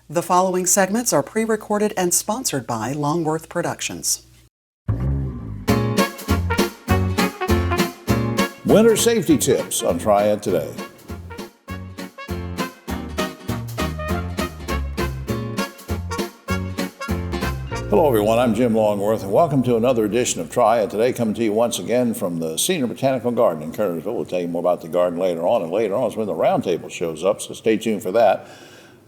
The following segments are pre-recorded and sponsored by Longworth Productions. Winter safety tips on Triad today. Hello everyone, I'm Jim Longworth and welcome to another edition of Triad Today, coming to you once again from the Senior Botanical Garden in Kernersville. We'll tell you more about the garden later on, and later on is when the roundtable shows up, so stay tuned for that.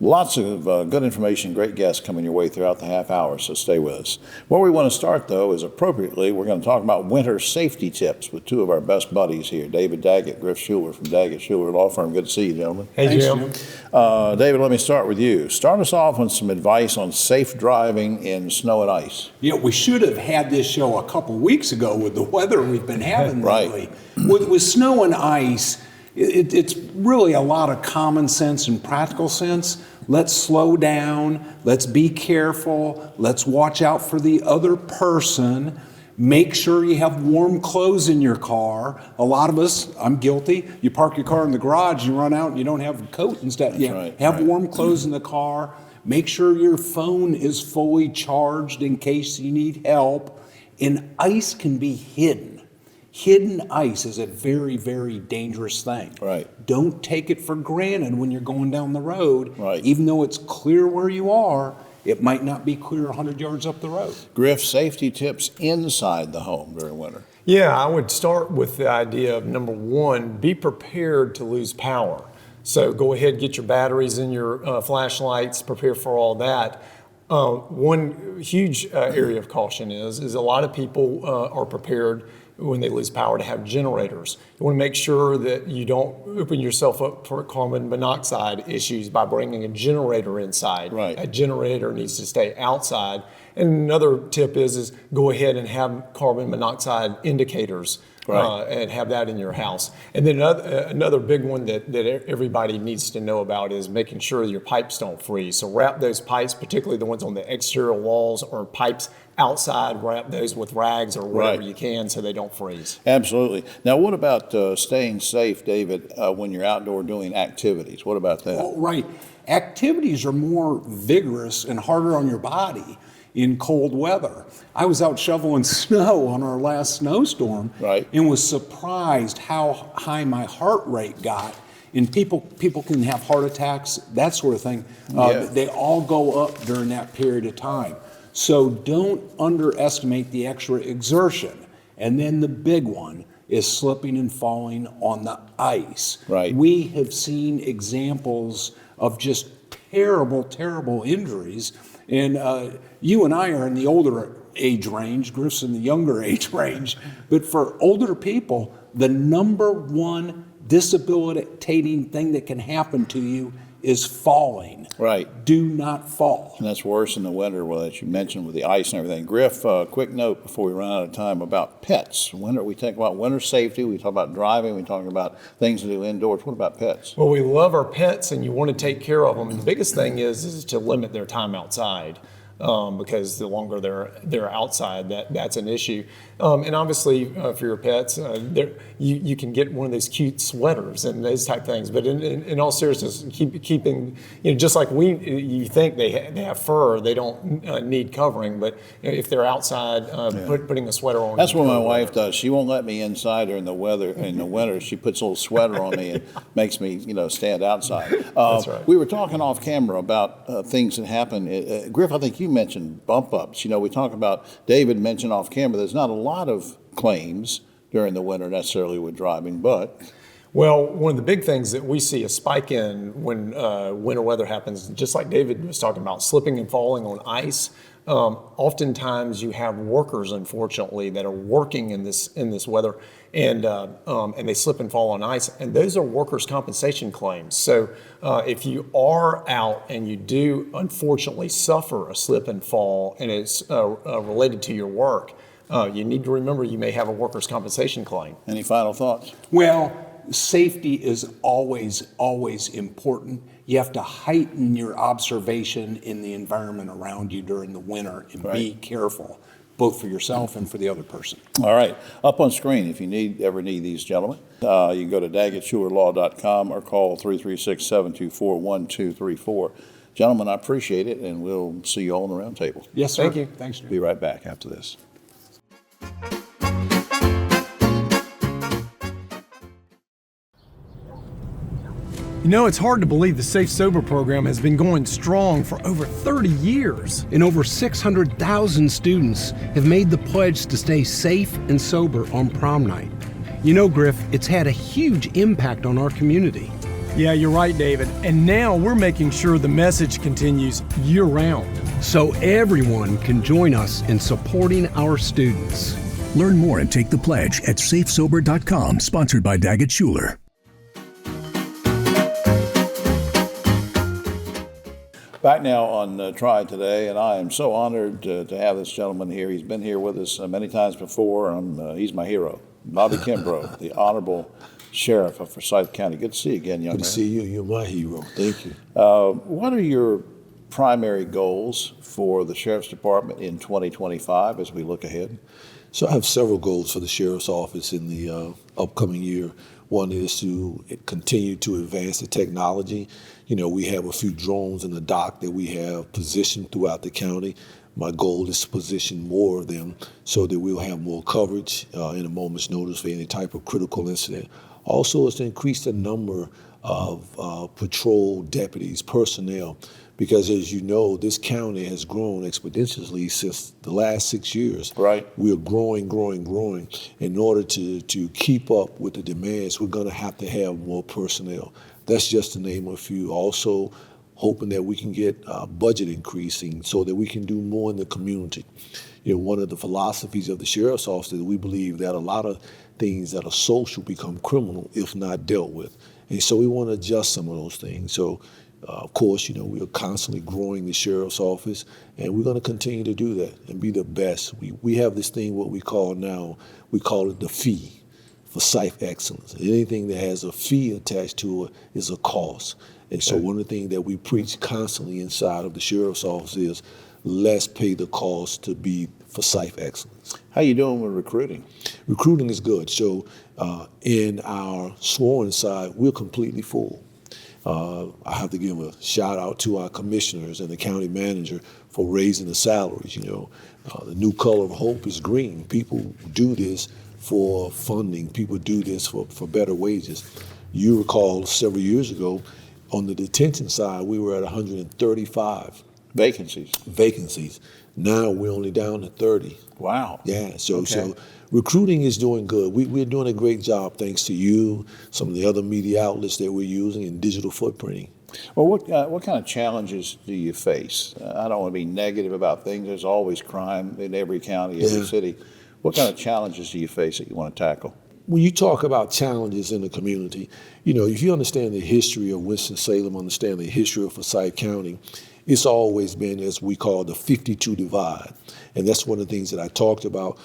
Lots of good information, great guests coming your way throughout the half hour, so stay with us. Where we want to start, though, is appropriately, we're going to talk about winter safety tips with two of our best buddies here, David Daggett, Griff Schuler from Daggett Schuler Law Firm. Good to see you, gentlemen. Hey, Jim. David, let me start with you. Start us off with some advice on safe driving in snow and ice. Yeah, we should have had this show a couple weeks ago with the weather we've been having lately. Right. With snow and ice, it's really a lot of common sense and practical sense. Let's slow down. Let's be careful. Let's watch out for the other person. Make sure you have warm clothes in your car. A lot of us, I'm guilty, you park your car in the garage, you run out and you don't have a coat and stuff. Have warm clothes in the car. Make sure your phone is fully charged in case you need help. And ice can be hidden. Hidden ice is a very, very dangerous thing. Right. Don't take it for granted when you're going down the road. Right. Even though it's clear where you are, it might not be clear 100 yards up the road. Griff, safety tips inside the home during winter. Yeah, I would start with the idea of number one, be prepared to lose power. So go ahead, get your batteries and your flashlights, prepare for all that. One huge area of caution is a lot of people are prepared when they lose power to have generators. You want to make sure that you don't open yourself up for carbon monoxide issues by bringing a generator inside. Right. A generator needs to stay outside. And another tip is go ahead and have carbon monoxide indicators. Right. And have that in your house. And then another big one that everybody needs to know about is making sure your pipes don't freeze. So wrap those pipes, particularly the ones on the exterior walls or pipes outside, wrap those with rags or whatever you can so they don't freeze. Absolutely. Now, what about staying safe, David, when you're outdoor doing activities? What about that? Oh, right. Activities are more vigorous and harder on your body in cold weather. I was out shoveling snow on our last snowstorm, right, and was surprised how high my heart rate got. And people can have heart attacks, that sort of thing. They all go up during that period of time. So don't underestimate the extra exertion. And then the big one is slipping and falling on the ice. Right. We have seen examples of just terrible, terrible injuries. And you and I are in the older age range, Griff's in the younger age range. But for older people, the number one debilitating thing that can happen to you is falling. Right. Do not fall. And that's worse in the winter, well, as you mentioned, with the ice and everything. Griff, quick note before we run out of time about pets. We talk about winter safety, we talk about driving, we talk about things to do indoors. What about pets? Well, we love our pets and you want to take care of them. And the biggest thing is to limit their time outside. Because the longer they're outside, that's an issue. And obviously, for your pets, you can get one of those cute sweaters and those type things. But in all seriousness, keeping just like you think they have fur, they don't need covering. But if they're outside, putting a sweater on. That's what my wife does. She won't let me inside her in the weather. In the winter, she puts a little sweater on me and makes me stand outside. That's right. We were talking off camera about things that happen. Griff, I think you mentioned bump ups. We talk about, David mentioned off camera, there's not a lot of claims during the winter necessarily with driving, but. Well, one of the big things that we see a spike in when winter weather happens, just like David was talking about, slipping and falling on ice. Oftentimes you have workers, unfortunately, that are working in this weather, and they slip and fall on ice, and those are workers' compensation claims. So if you are out and you do unfortunately suffer a slip and fall, and it's related to your work, you need to remember you may have a workers' compensation claim. Any final thoughts? Well, safety is always important. You have to heighten your observation in the environment around you during the winter and be careful, both for yourself and for the other person. All right. Up on screen, if you ever need these gentlemen, you can go to daggettschulerlaw.com or call 336-724-1234. Gentlemen, I appreciate it, and we'll see you all on the round table. Yes, sir. Thank you. Thanks, Jim. Be right back after this. You know, it's hard to believe the Safe Sober program has been going strong for over 30 years. And over 600,000 students have made the pledge to stay safe and sober on prom night. You know, Griff, it's had a huge impact on our community. Yeah, you're right, David. And now we're making sure the message continues year-round. So everyone can join us in supporting our students. Learn more and take the pledge at safesober.com, sponsored by Daggett Schuler. Back now on Triad today, and I am so honored to have this gentleman here. He's been here with us many times before. He's my hero, Bobby Kimbrough, the Honorable Sheriff of Forsyth County. Good to see you again, young man. Good to see you. You're my hero. Thank you. What are your primary goals for the Sheriff's Department in 2025 as we look ahead? So I have several goals for the Sheriff's Office in the upcoming year. One is to continue to advance the technology. You know, we have a few drones in the dock that we have positioned throughout the county. My goal is to position more of them so that we'll have more coverage in a moment's notice for any type of critical incident. Also, is to increase the number of patrol deputies, personnel, because as you know, this county has grown exponentially since the last 6 years. Right. We are growing. In order to keep up with the demands, we're going to have more personnel. That's just to name a few. Also, hoping that we can get budget increasing so that we can do more in the community. You know, one of the philosophies of the Sheriff's Office is we believe that a lot of things that are social become criminal if not dealt with. And so we want to adjust some of those things. So, of course, you know, we are constantly growing the Sheriff's Office, and we're going to continue to do that and be the best. We have this thing, what we call it the fee, Forsyth Excellence. Anything that has a fee attached to it is a cost. And so one of the things that we preach constantly inside of the Sheriff's Office is let's pay the cost to be Forsyth Excellence. How you doing with recruiting? Recruiting is good. So in our sworn side, we're completely full. I have to give a shout out to our commissioners and the county manager for raising the salaries. You know, the new color of hope is green. People do this for funding. People do this for better wages. You recall several years ago, on the detention side, we were at 135 vacancies. Now we're only down to 30. Wow. Yeah, so recruiting is doing good. We're doing a great job thanks to you, some of the other media outlets that we're using, and digital footprinting. Well, what kind of challenges do you face? I don't want to be negative about things. There's always crime in every county, every city. What kind of challenges do you face that you want to tackle? When you talk about challenges in the community, you know, if you understand the history of Winston-Salem, understand the history of Forsyth County, it's always been, as we call, the 52 divide. And that's one of the things that I talked about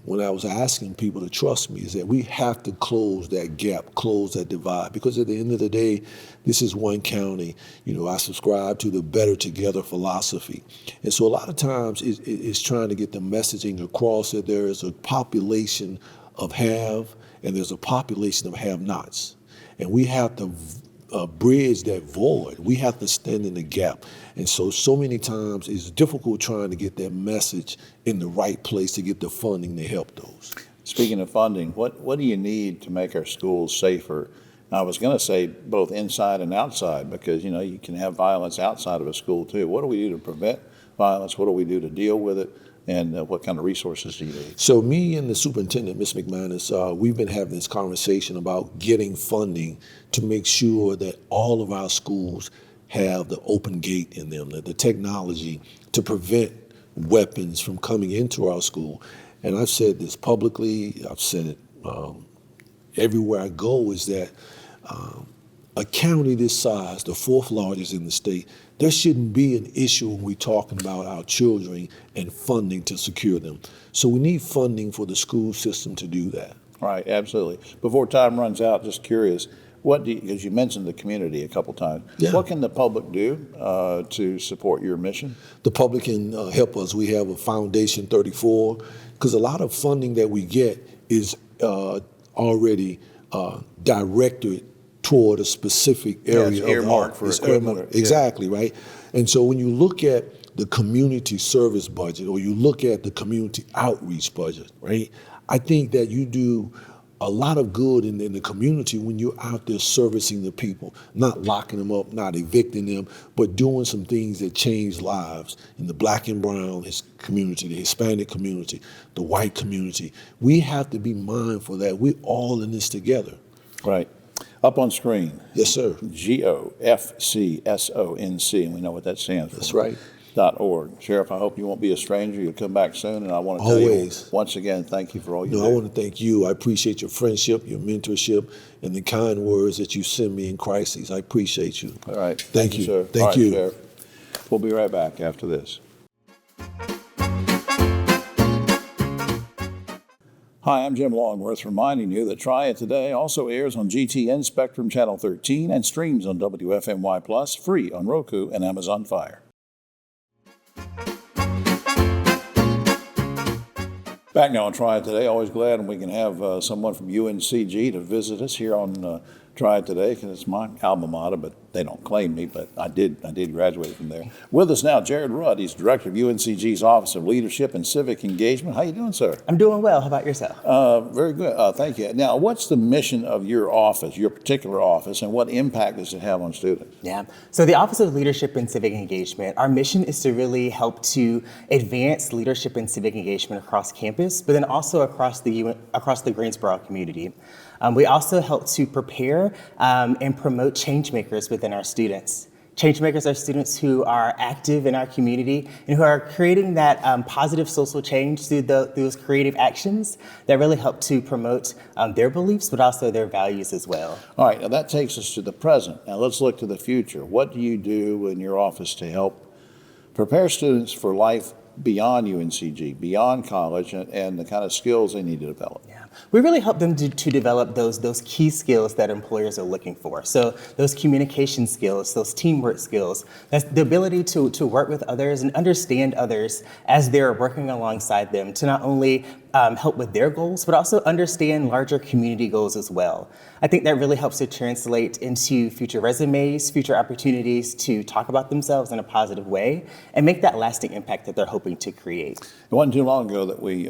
when I was asking people to trust me, is that we have to close that gap, close that divide. Because at the end of the day, this is one county. You know, I subscribe to the Better Together philosophy. And so a lot of times it's trying to get the messaging across that there is a population of have and there's a population of have-nots. And we have to bridge that void. We have to stand in the gap. And so many times it's difficult trying to get that message in the right place to get the funding to help those. Speaking of funding, what do you need to make our schools safer? I was going to say both inside and outside, because, you know, you can have violence outside of a school too. What do we do to prevent violence? What do we do to deal with it? And what kind of resources do you need? So me and the superintendent, Ms. McManus, we've been having this conversation about getting funding to make sure that all of our schools have the open gate in them, the technology to prevent weapons from coming into our school. And I've said this publicly, I've said it everywhere I go, is that a county this size, the fourth largest in the state, there shouldn't be an issue when we're talking about our children and funding to secure them. So we need funding for the school system to do that. Right, absolutely. Before time runs out, just curious, because you mentioned the community a couple times, what can the public do to support your mission? The public can help us. We have a Foundation 34, because a lot of funding that we get is already directed toward a specific area it's of the earmarked art. for It's equipment earmarked. or- yeah. Exactly, right? And so when you look at the community service budget or you look at the community outreach budget, right? I think that you do a lot of good in the community when you're out there servicing the people, not locking them up, not evicting them, but doing some things that change lives in the black and brown community, the Hispanic community, the white community. We have to be mindful that we're all in this together. Right. Up on screen. Yes, sir. GOFCSONC, and we know what that stands for. That's right. .org. Sheriff, I hope you won't be a stranger. You'll come back soon, and I want to tell Always. you once again, thank you for all you No, do. I want to thank you. I appreciate your friendship, your mentorship, and the kind words that you send me in crises. I appreciate you. All right. Thank you. sir. Thank All right, you. Sheriff. We'll be right back after this. Hi, I'm Jim Longworth, reminding you that Triad Today also airs on GTN Spectrum Channel 13 and streams on WFMY Plus, free on Roku and Amazon Fire. Back now on Triad Today. Always glad when we can have someone from UNCG to visit us here on Triad Today, because it's my alma mater, but they don't claim me, but I did graduate from there. With us now, Jared Rudd. He's director of UNCG's Office of Leadership and Civic Engagement. How you doing, sir? I'm doing well. How about yourself? Very good. Thank you. Now, what's the mission of your office, your particular office, and what impact does it have on students? Yeah. So the Office of Leadership and Civic Engagement, our mission is to really help to advance leadership and civic engagement across campus, but then also across the Greensboro community. We also help to prepare and promote change makers within our students. Change makers are students who are active in our community and who are creating that positive social change through those creative actions that really help to promote their beliefs, but also their values as well. All right, now that takes us to the present. Now let's look to the future. What do you do in your office to help prepare students for life beyond UNCG, beyond college, and the kind of skills they need to develop? Yeah. We really help them to develop those key skills that employers are looking for. So those communication skills, those teamwork skills, that's the ability to work with others and understand others as they're working alongside them to not only help with their goals, but also understand larger community goals as well. I think that really helps to translate into future resumes, future opportunities to talk about themselves in a positive way and make that lasting impact that they're hoping to create. It wasn't too long ago that we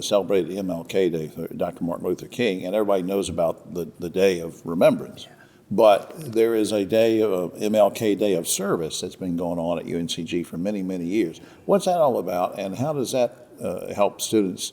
celebrated MLK Day for Dr. Martin Luther King, and everybody knows about the day of remembrance. But there is a day of MLK Day of Service that's been going on at UNCG for many, many years. What's that all about, and how does that help students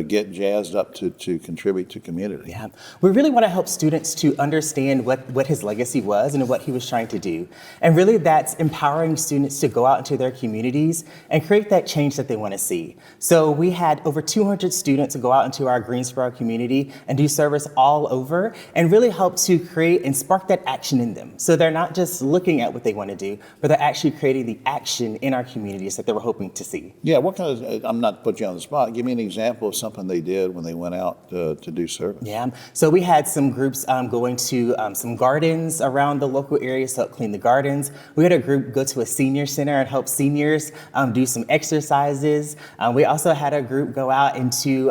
get jazzed up to contribute to community? Yeah, we really want to help students to understand what his legacy was and what he was trying to do. And really that's empowering students to go out into their communities and create that change that they want to see. So we had over 200 students go out into our Greensboro community and do service all over and really help to create and spark that action in them. So they're not just looking at what they want to do, but they're actually creating the action in our communities that they were hoping to see. Yeah, what kind of, I'm not putting you on the spot, give me an example of something they did when they went out to do service. Yeah, so we had some groups going to some gardens around the local area to help clean the gardens. We had a group go to a senior center and help seniors do some exercises. We also had a group go out and to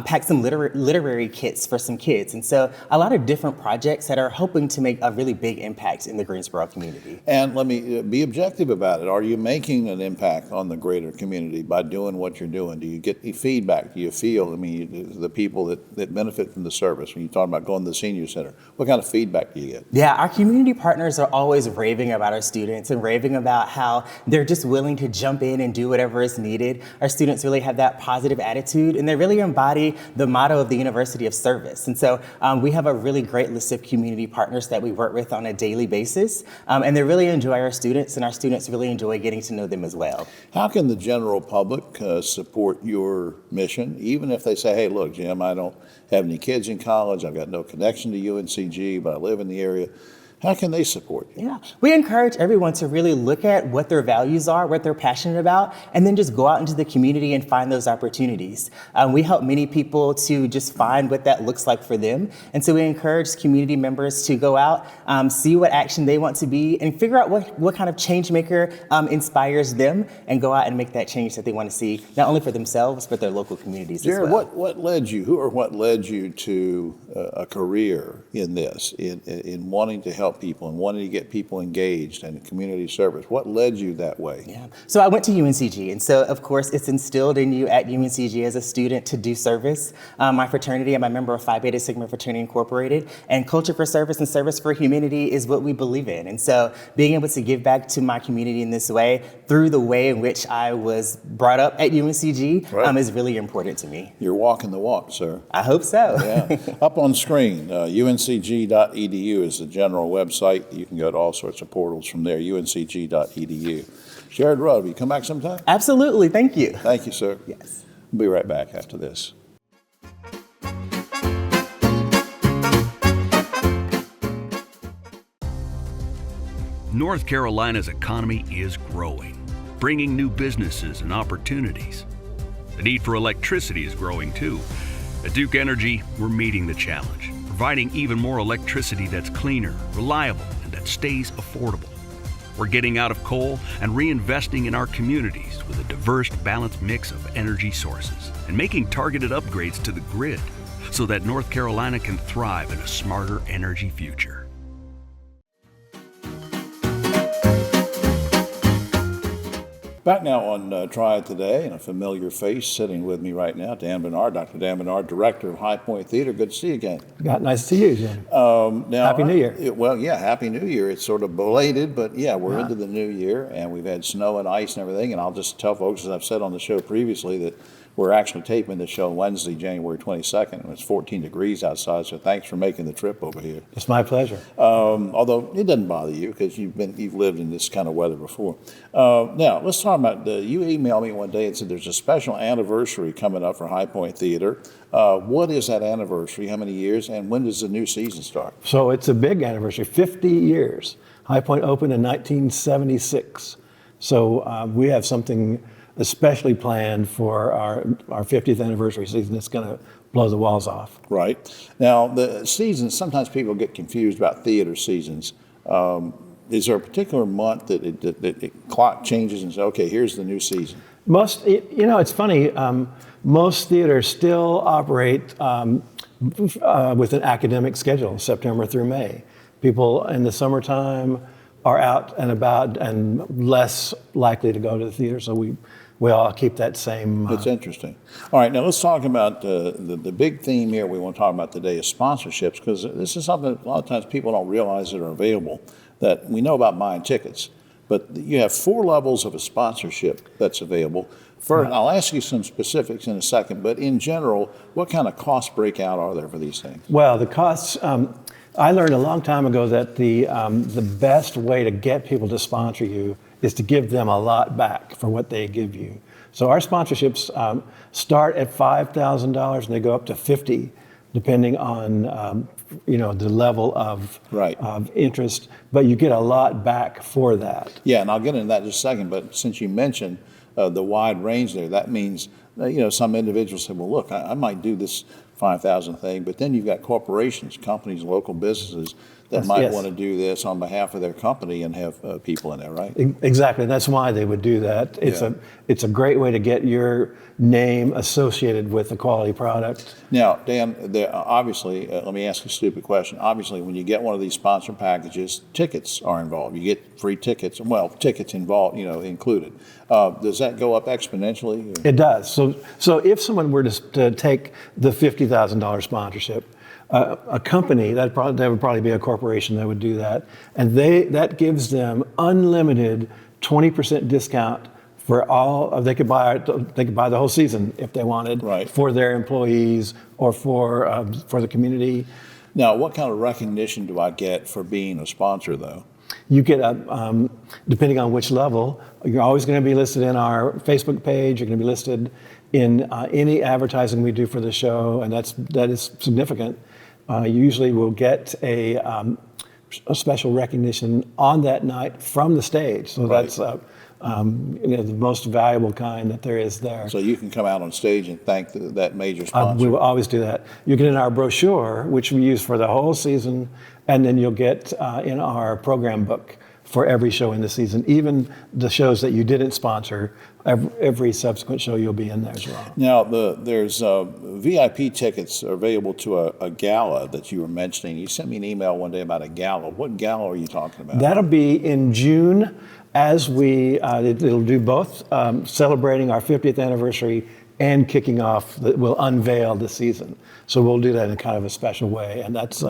pack some literary kits for some kids. And so a lot of different projects that are hoping to make a really big impact in the Greensboro community. And let me be objective about it. Are you making an impact on the greater community by doing what you're doing? Do you get the feedback? Do you feel, I mean, the people that benefit from the service, when you talk about going to the senior center, what kind of feedback do you get? Yeah, our community partners are always raving about our students and raving about how they're just willing to jump in and do whatever is needed. Our students really have that positive attitude and they really embody the motto of the University of Service. And so we have a really great list of community partners that we work with on a daily basis. And they really enjoy our students and our students really enjoy getting to know them as well. How can the general public support your mission, even if they say, hey, look, Jim, I don't have any kids in college, I've got no connection to UNCG, but I live in the area. How can they support you? Yeah, we encourage everyone to really look at what their values are, what they're passionate about, and then just go out into the community and find those opportunities. We help many people to just find what that looks like for them. And so we encourage community members to go out, see what action they want to be, and figure out what kind of change maker inspires them, and go out and make that change that they want to see, not only for themselves, but their local communities Jared, as well. what led you to a career in this, in wanting to help people and wanting to get people engaged in community service? What led you that way? Yeah. So I went to UNCG, and so of course it's instilled in you at UNCG as a student to do service. My fraternity, I'm a member of Phi Beta Sigma Fraternity Incorporated, and culture for service and service for humanity is what we believe in. And so being able to give back to my community in this way, through the way in which I was brought up at UNCG, Right. Is really important to me. You're walking the walk, sir. I hope so. Yeah. Up on screen, uncg.edu is the general website. You can go to all sorts of portals from there, uncg.edu. Jared Rudd, will you come back sometime? Absolutely. Thank you. Thank you, sir. Yes. We'll be right back after this. North Carolina's economy is growing, bringing new businesses and opportunities. The need for electricity is growing too. At Duke Energy, we're meeting the challenge, providing even more electricity that's cleaner, reliable, and that stays affordable. We're getting out of coal and reinvesting in our communities with a diverse, balanced mix of energy sources and making targeted upgrades to the grid so that North Carolina can thrive in a smarter energy future. Back now on Triad Today, and a familiar face sitting with me right now, Dan Bernard, Dr. Dan Bernard, Director of High Point Theater. Good to see you again. Nice to see you, Jim. Now, Happy New Year. Happy New Year. It's sort of belated, but yeah, we're into the new year, and we've had snow and ice and everything, and I'll just tell folks, as I've said on the show previously, that we're actually taping the show Wednesday, January 22nd, and it's 14 degrees outside, so thanks for making the trip over here. It's my pleasure. Although it doesn't bother you because you've lived in this kind of weather before. Now, let's talk about, you emailed me one day and said there's a special anniversary coming up for High Point Theater. What is that anniversary? How many years? And when does the new season start? So it's a big anniversary, 50 years. High Point opened in 1976. So we have something especially planned for our 50th anniversary season. It's going to blow the walls off. Right. Now, the seasons, sometimes people get confused about theater seasons. Is there a particular month that the clock changes and says, okay, here's the new season? It's funny, most theaters still operate with an academic schedule, September through May. People in the summertime are out and about and less likely to go to the theater, so we all keep that same. That's interesting. All right, now let's talk about the big theme here we want to talk about today is sponsorships, because this is something that a lot of times people don't realize that are available, that we know about buying tickets, but you have 4 levels of a sponsorship that's available. First, I'll ask you some specifics in a second, but in general, what kind of cost breakout are there for these things? Well, the costs, I learned a long time ago that the best way to get people to sponsor you is to give them a lot back for what they give you. So our sponsorships start at $5,000 and they go up to $50,000, depending on the level of interest. But you get a lot back for that. Yeah, and I'll get into that in just a second. But since you mentioned the wide range there, that means some individuals say, well, look, I might do this 5,000 thing, but then you've got corporations, companies, local businesses that might want to do this on behalf of their company and have people in there, right? Exactly. That's why they would do that. It's a great way to get your name associated with a quality product. Now, Dan, obviously, let me ask you a stupid question. Obviously, when you get one of these sponsor packages, tickets are involved. You get free tickets, tickets involved, included. Does that go up exponentially? Or? It does. So if someone were to take the $50,000 sponsorship, a company, that would probably be a corporation that would do that, and that gives them unlimited 20% discount for all. They could buy the whole season if they wanted, for their employees or for the community. Now, what kind of recognition do I get for being a sponsor, though? You get depending on which level, you're always going to be listed in our Facebook page. You're going to be listed in any advertising we do for the show, and that is significant. You usually will get a a special recognition on that night from the stage. So that's the most valuable kind that there is there. So you can come out on stage and thank that major sponsor. We will always do that. You get in our brochure, which we use for the whole season, and then you'll get in our program book for every show in the season, even the shows that you didn't sponsor. Every subsequent show you'll be in there as well. Now, there's VIP tickets available to a gala that you were mentioning. You sent me an email one day about a gala. What gala are you talking about? That'll be in June, as it'll do both, celebrating our 50th anniversary and kicking off, we'll unveil the season. So we'll do that in kind of a special way, and that's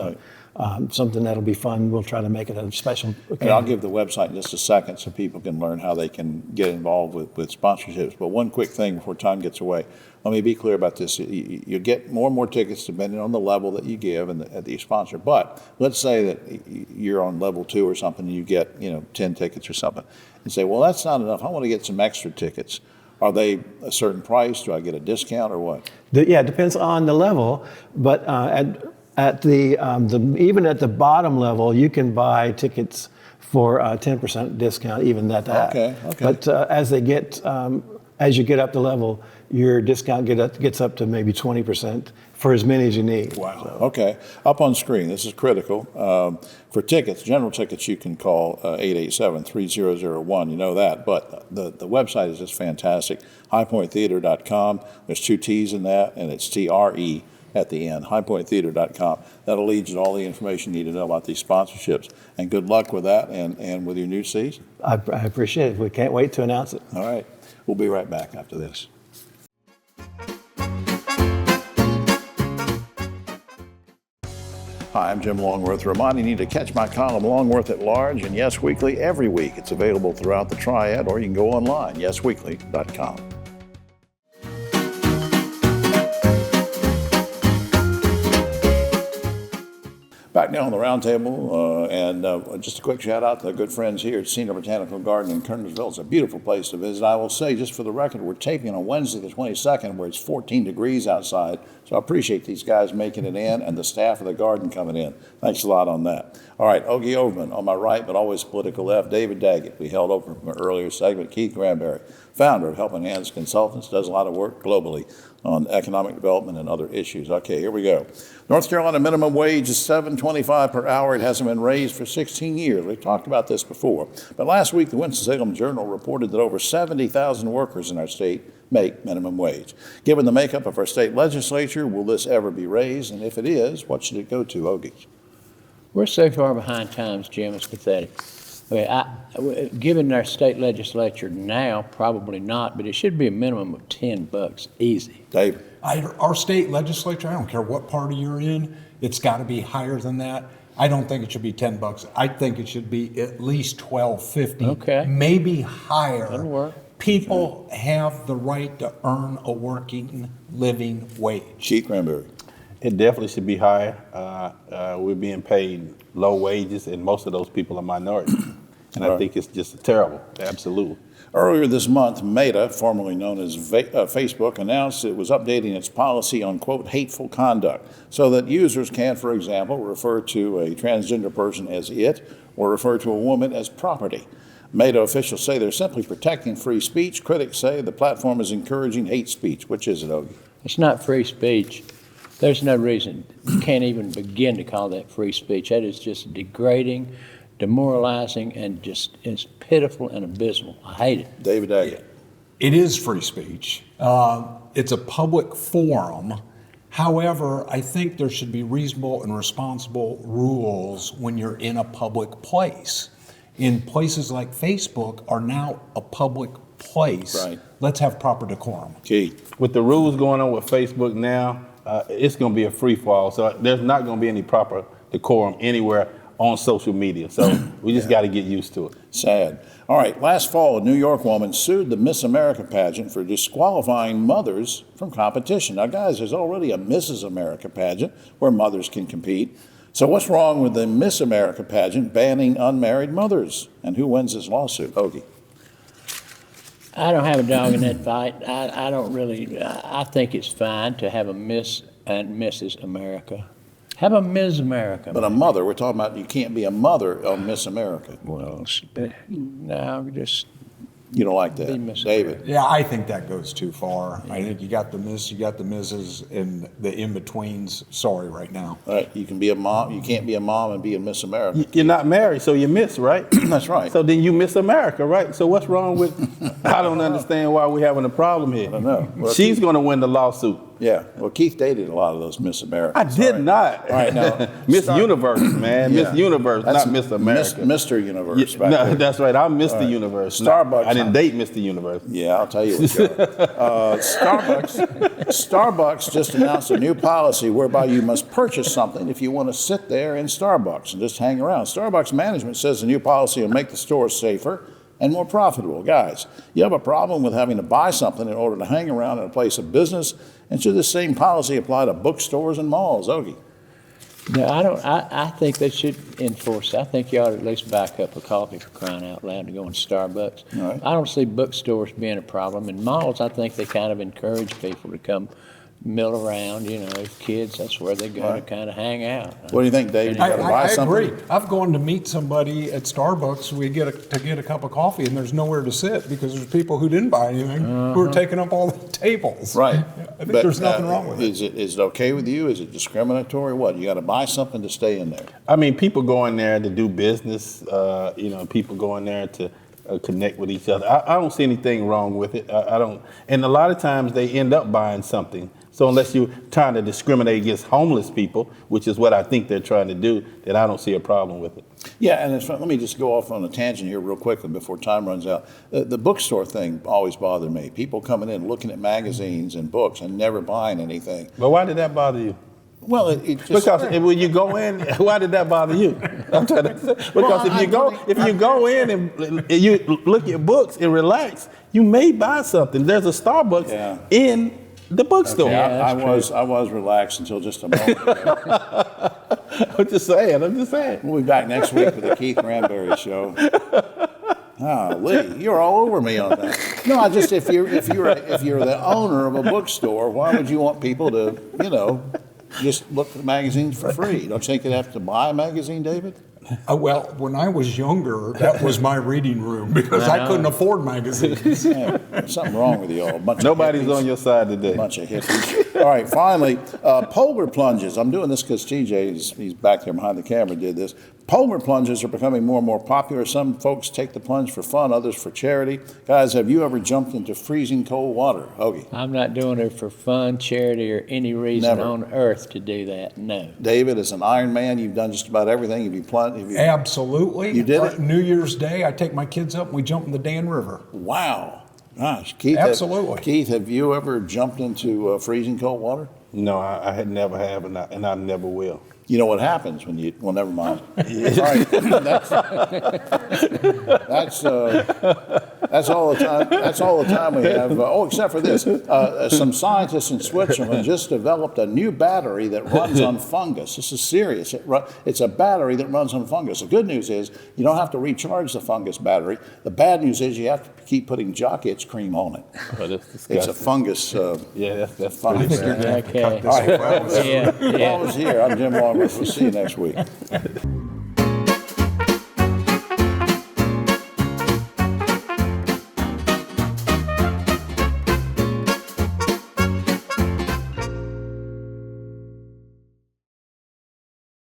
something that'll be fun. We'll try to make it a special occasion. And I'll give the website in just a second so people can learn how they can get involved with sponsorships. But one quick thing before time gets away. Let me be clear about this. You get more and more tickets depending on the level that you give and that you sponsor. But let's say that you're on level 2 or something, and you get 10 tickets or something, and say, well, that's not enough. I want to get some extra tickets. Are they a certain price? Do I get a discount or what? Yeah, it depends on the level. But even at the bottom level, you can buy tickets for a 10% discount, even at that. Okay. But as you get up the level, your discount gets up to maybe 20% for as many as you need. Wow. So. Okay. Up on screen, this is critical. For tickets, general tickets, you can call 887-3001. You know that. But the website is just fantastic. HighPointTheater.com. There's 2 T's in that, and it's TRE at the end. HighPointTheater.com. That'll lead you to all the information you need to know about these sponsorships. And good luck with that and with your new season. I appreciate it. We can't wait to announce it. All right. We'll be right back after this. Hi, I'm Jim Longworth, reminding you to catch my column Longworth at Large and Yes Weekly every week. It's available throughout the Triad, or you can go online, yesweekly.com. Back now on the roundtable, and just a quick shout out to the good friends here at Senior Botanical Garden in Kernersville. It's a beautiful place to visit. I will say, just for the record, we're taping on Wednesday the 22nd, where it's 14 degrees outside. So I appreciate these guys making it in and the staff of the garden coming in. Thanks a lot on that. All right, Ogie Overman on my right, but always political left. David Daggett, we held over from an earlier segment. Keith Granberry, founder of Helping Hands Consultants, does a lot of work globally on economic development and other issues. Okay, here we go. North Carolina minimum wage is $7.25 per hour. It hasn't been raised for 16 years. We've talked about this before. But last week, the Winston-Salem Journal reported that over 70,000 workers in our state make minimum wage. Given the makeup of our state legislature, will this ever be raised? And if it is, what should it go to, Ogie? We're so far behind times, Jim, it's pathetic. Given our state legislature now, probably not, but it should be a minimum of $10 easy. Dave? Our state legislature, I don't care what party you're in, it's got to be higher than that. I don't think it should be $10. I think it should be at least $12.50. Okay. Maybe higher. That'll work. People have the right to earn a working, living wage. Keith Granberry. It definitely should be higher. We're being paid low wages, and most of those people are minorities. And I think it's just terrible, absolutely. Earlier this month, Meta, formerly known as Facebook, announced it was updating its policy on, quote, hateful conduct, so that users can, for example, refer to a transgender person as it, or refer to a woman as property. Meta officials say they're simply protecting free speech. Critics say the platform is encouraging hate speech. Which is it, Ogie? It's not free speech. There's no reason. You can't even begin to call that free speech. That is just degrading, demoralizing, and just it's pitiful and abysmal. I hate it. David Daggett. It is free speech. It's a public forum. However, I think there should be reasonable and responsible rules when you're in a public place. In places like Facebook are now a public place. Right. Let's have proper decorum. Keith. With the rules going on with Facebook now, it's going to be a free fall. So there's not going to be any proper decorum anywhere on social media. So we just got to get used to it. Sad. All right, last fall, a New York woman sued the Miss America pageant for disqualifying mothers from competition. Now, guys, there's already a Mrs. America pageant where mothers can compete. So what's wrong with the Miss America pageant banning unmarried mothers? And who wins this lawsuit? Ogie. I don't have a dog in that fight. I don't really, I think it's fine to have a Miss and Mrs. America. Have a Ms. America. But a mother, we're talking about you can't be a mother on Miss America. Well, no, just You don't like that, be Miss David? Yeah, I think that goes too far. I think you got the Miss, you got the Mrs., and the in-betweens. Sorry, right now. All right, you can be a mom. You can't be a mom and be a Miss America. You're not married, so you miss, right? That's right. So then you miss America, right? So what's wrong with? I don't understand why we're having a problem here. I don't know. Well, She's going to win the lawsuit. Yeah. Well, Keith dated a lot of those Miss Americas. I did not. All right, now Miss Universe, man. Yeah. Miss Universe, That's not Miss America. Mr. Universe. Back No, there. that's right. I'm Mr. All right. Universe. Starbucks. I didn't date Mr. Universe. Yeah, I'll tell you what, Joe. Starbucks just announced a new policy whereby you must purchase something if you want to sit there in Starbucks and just hang around. Starbucks management says the new policy will make the store safer and more profitable. Guys, you have a problem with having to buy something in order to hang around in a place of business, and should this same policy apply to bookstores and malls? Ogie? No, I don't. I think they should enforce it. I think you ought to at least buy a cup of coffee, for crying out loud, to go in Starbucks. All right. I don't see bookstores being a problem. In malls, I think they kind of encourage people to come mill around. You know, as kids, that's where they go to kind of hang out. What do you think, Dave? You got to buy I something? agree. I've gone to meet somebody at Starbucks. We get a cup of coffee, and there's nowhere to sit because there's people who didn't buy anything who are taking up all the tables. Right. I think there's nothing wrong with it. Is it okay with you? Is it discriminatory? What? You got to buy something to stay in there. I mean, people go in there to do business. People go in there to connect with each other. I don't see anything wrong with it. I don't. And a lot of times they end up buying something. So unless you're trying to discriminate against homeless people, which is what I think they're trying to do, then I don't see a problem with it. Yeah, and let me just go off on a tangent here real quickly before time runs out. The bookstore thing always bothered me. People coming in, looking at magazines and books and never buying anything. But why did that bother you? Well, it just... Because when you go in, why did that bother you? I'm trying to say, because if you go in and you look at books and relax, you may buy something. There's a Starbucks in the bookstore. Okay, I was relaxed until just a moment ago. I'm just saying. We'll be back next week with the Keith Ranberry Show. Lee, you're all over me on that. No, I just if you're the owner of a bookstore, why would you want people to just look at magazines for free? Don't you think they'd have to buy a magazine, David? Well, when I was younger, that was my reading room because I couldn't afford magazines. Yeah, there's something wrong with you all. Nobody's on your side today. Bunch of hippies. All right, finally, polar plunges. I'm doing this because TJ, he's back there behind the camera, did this. Polar plunges are becoming more and more popular. Some folks take the plunge for fun, others for charity. Guys, have you ever jumped into freezing cold water? Hoagie? I'm not doing it for fun, charity, or any reason on earth to do that. No. David, as an Iron Man, you've done just about everything. Have you plunged? Absolutely. You did it? New Year's Day, I take my kids up and we jump in the Dan River. Wow. Gosh, Keith. Absolutely. Keith, have you ever jumped into freezing cold water? No, I had never have, and I never will. You know what happens when you, well, never mind. All right, that's all the time we have. Except for this, some scientists in Switzerland just developed a new battery that runs on fungus. This is serious. It's a battery that runs on fungus. The good news is you don't have to recharge the fungus battery. The bad news is you have to keep putting jock itch cream on it. Oh, that's disgusting. It's a fungus. That's fungus. Okay. All right, well, here. I'm Jim Longworth. We'll see you next week.